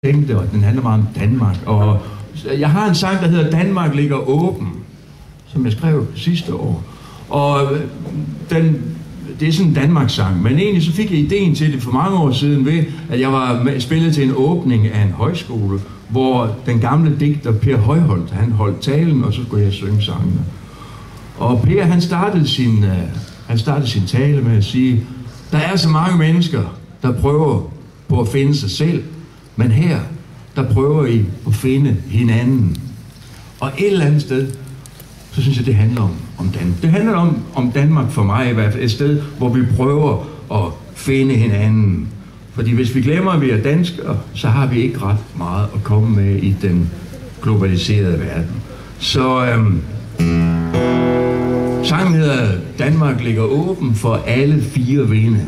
tænkte, og den handler meget om Danmark. Og jeg har en sang, der hedder Danmark ligger åben, som jeg skrev sidste år. Og det er sådan en Danmarks-sang, men egentlig så fik jeg ideen til det for mange år siden ved, at jeg var spillet til en åbning af en højskole, hvor den gamle digter Per Højholt, han holdt talen, og så skulle jeg synge sangene. Og Per, han startede sin tale med at sige, der er så mange mennesker, der prøver på at finde sig selv, men her, der prøver I at finde hinanden. Og et eller andet sted, så synes jeg, det handler om Danmark. Det handler om Danmark for mig i hvert fald. Et sted, hvor vi prøver at finde hinanden. Fordi hvis vi glemmer, at vi er danskere, så har vi ikke ret meget at komme med i den globaliserede verden. Så sangen hedder Danmark ligger åben for alle fire vinde.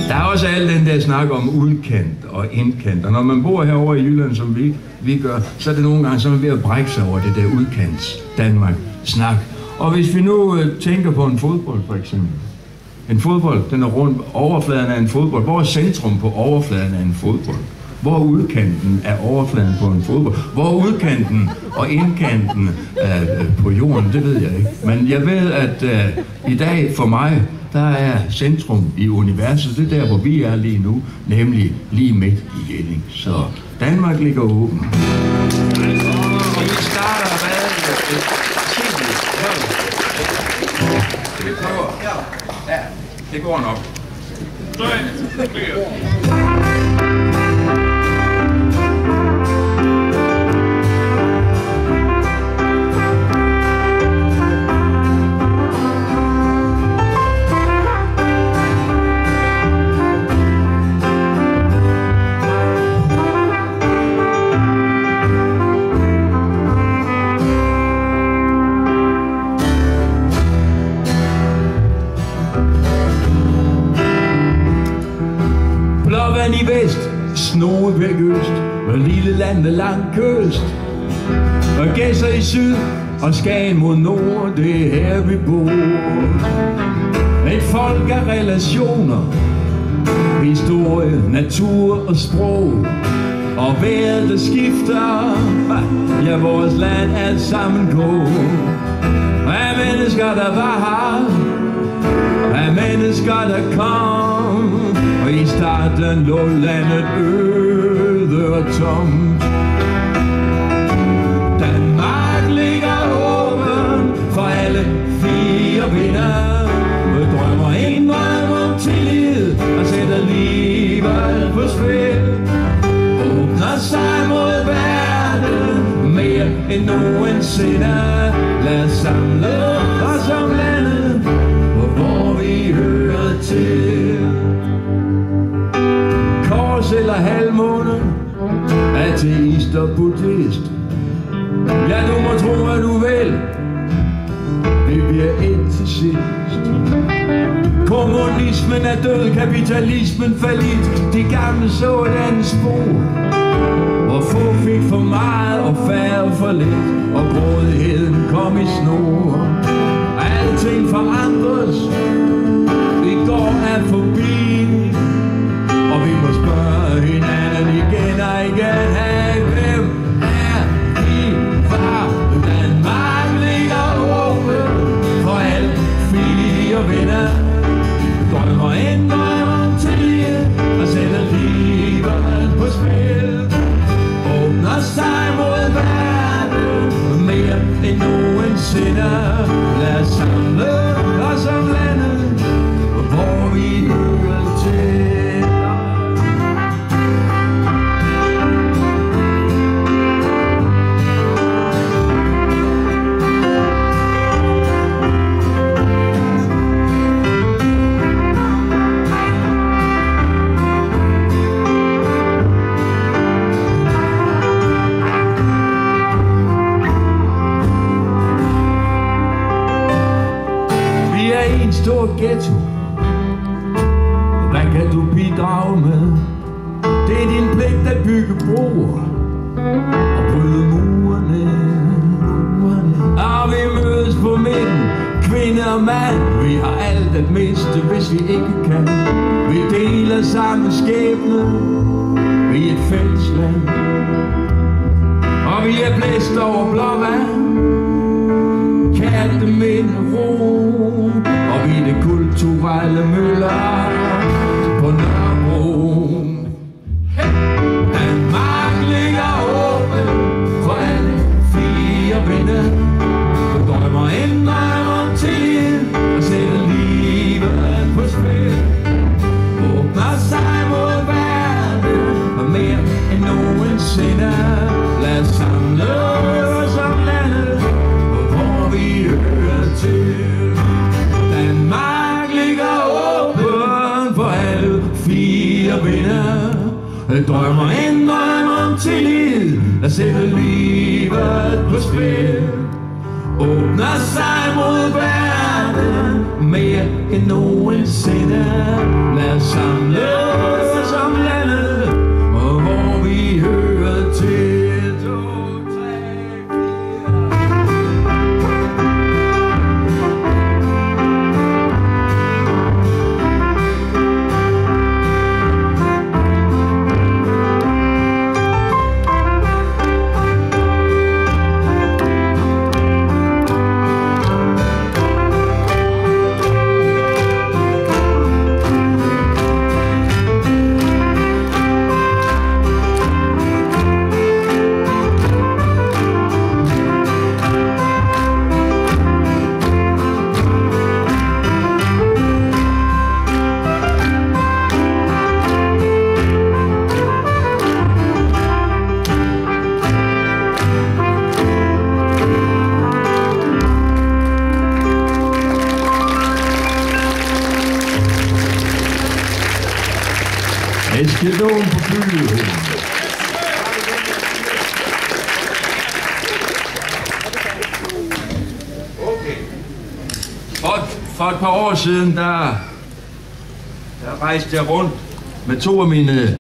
Der er også al den der snak om udkant og indkant, og når man bor herovre i Jylland, som vi gør, så er det nogle gange, så er man ved at brække sig over det der udkants Danmark-snak. Og hvis vi nu tænker på en fodbold for eksempel. En fodbold, den er rundt, overfladen af en fodbold. Hvor er centrum på overfladen af en fodbold? Hvor er udkanten af overfladen på en fodbold? Hvor er udkanten og indkanten på jorden? Det ved jeg ikke. Men jeg ved, at i dag for mig, der er centrum i universet. Det er der, hvor vi er lige nu, nemlig lige midt i Jelling. Så Danmark ligger åben. Og vi starter med vi prøver. Ja, det går nok. I vest, Snoge væk øst, og lille landet lang kyst, og Gæsser i syd, og Skagen mod nord, det er her vi bor. Et folk af relationer, historie, natur og sprog, og vejret der skifter, ja vores land alt sammen går. Af mennesker der var her, af mennesker der kom, og i starten lå landet øde og tomt. Danmark ligger åben for alle fire vinder, og drømmer en drøm om tillid og sætter livet på spil. Åbner sig mod verden mere end nogensinde. Lad os samle os om landet, hvor vi hører til. Eller halvmåne, ateist og buddhist. Ja, du må tro, hvad du vil, vi bliver et til sidst. Kommunismen er død, kapitalismen fallit, de gamle så et andet spor, hvor få fik for meget og færre for lidt, og grådigheden kom i snor. Alting forandres, det går af forbi, og vi må spørge hinanden igen og igen. Hey, hvem er vi fra? Danmark ligger åben for alle fire vinder. Drømmer en drøm om tillid og sætter livet på spil. Åbner sig mod verden mere end nogensinde. Lad os samle os om landet, hvor vi hører til. En stor ghetto. Hvad kan du bidrage med? Det er din pligt at bygge broer og bryde murene. Og vi mødes på midten, Kvinde og mand, vi har alt at miste, hvis vi ikke kan. Vi deler samme skæbne, vi er et fælles land. Og vi er blæst over blå vand, Katteminde ro. Og vi er det kulturelle Møller på Nørrebro. Danmark ligger åben for alle fire vinde. Du drømmer ind og drømmer til og sætter livet på spil. Åbner sig mod verden og mere end nogensinde. Lad os samle os om landet, hvor vi hører til. Danmark ligger åben for alle fire vinde. Drømmer ind, drømmer om tillid, at sætte livet på spil. Åbner sig mod verden, mere end nogensinde. Lad os samle os om landet, og hvor vi hører til. Eskedon på Flyet. Okay. For et par år siden, der rejste jeg rundt med to af mine